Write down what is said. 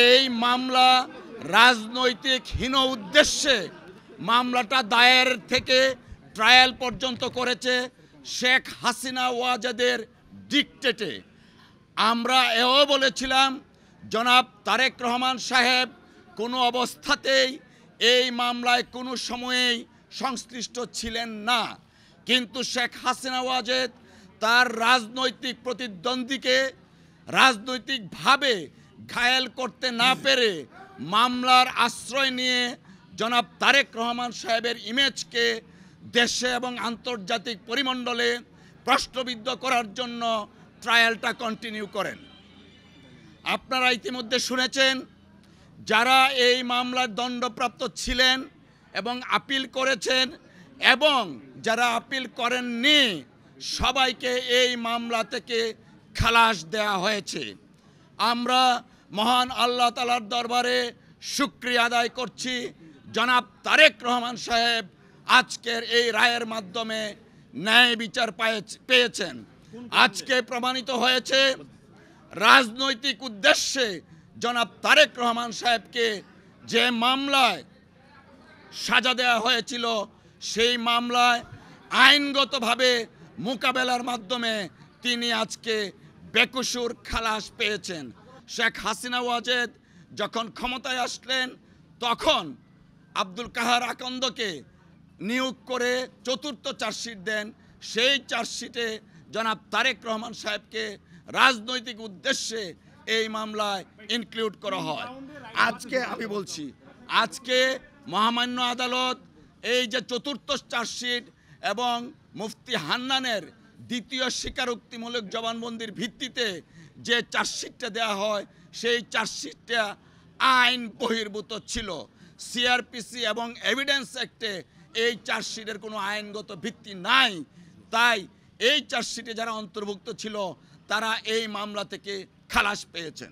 এই মামলা রাজনৈতিক হীন উদ্দেশ্যে মামলাটা দায়ের থেকে ট্রায়াল পর্যন্ত করেছে শেখ হাসিনা ওয়াজেদের ডিকটেটে। আমরা এও বলেছিলাম জনাব তারেক রহমান সাহেব কোনো অবস্থাতেই এই মামলায় কোনো সময়েই সংশ্লিষ্ট ছিলেন না, কিন্তু শেখ হাসিনা ওয়াজেদ তার রাজনৈতিক প্রতিদ্বন্দ্বীকে রাজনৈতিকভাবে ঘায়েল করতে না পেরে মামলার আশ্রয় নিয়ে জনাব তারেক রহমান সাহেবের ইমেজকে দেশে এবং আন্তর্জাতিক পরিমণ্ডলে প্রশ্নবিদ্ধ করার জন্য ট্রায়ালটা কন্টিনিউ করেন। আপনারা ইতিমধ্যে শুনেছেন যারা এই মামলার দণ্ডপ্রাপ্ত ছিলেন এবং আপিল করেছেন এবং যারা আপিল করেননি সবাইকে এই মামলা থেকে খালাস দেয়া হয়েছে। আমরা মহান আল্লাহ তাআলার দরবারে শুকরিয়া আদায় করছি, জনাব তারেক রহমান সাহেব আজকের এই রায়ের মাধ্যমে ন্যায় বিচার পেয়েছেন। আজকে প্রমাণিত হয়েছে রাজনৈতিক উদ্দেশ্যে জনাব তারেক রহমান সাহেবকে যে মামলায় সাজা দেওয়া হয়েছিল সেই মামলায় আইনগতভাবে মোকাবেলার মাধ্যমে তিনি আজকে বেকসুর খালাস পেয়েছেন। শেখ হাসিনা ওয়াজেদ যখন ক্ষমতায় আসলেন তখন আব্দুল কাহার আকন্দকে নিয়োগ করে চতুর্থ চার্জশিট দেন। সেই চার্জশিটে জনাব তারেক রহমান সাহেবকে রাজনৈতিক উদ্দেশ্যে এই মামলায় ইনক্লুড করা হয়। আজকে আমি বলছি, আজকে মহামান্য আদালত এই যে চতুর্থ চার্জশিট এবং মুফতি হান্নানের দ্বিতীয় স্বীকারোক্তিমূলক জবানবন্দির ভিত্তিতে যে চার্জশিটটা দেওয়া হয় সেই চার্জশিটটা আইন বহির্ভূত ছিল। সিআরপিসি এবং এভিডেন্স অ্যাক্টে এই চার্জশিটের কোনো আইনগত ভিত্তি নাই। তাই এই চার্জশিটে যারা অন্তর্ভুক্ত ছিল তারা এই মামলা থেকে খালাস পেয়েছেন।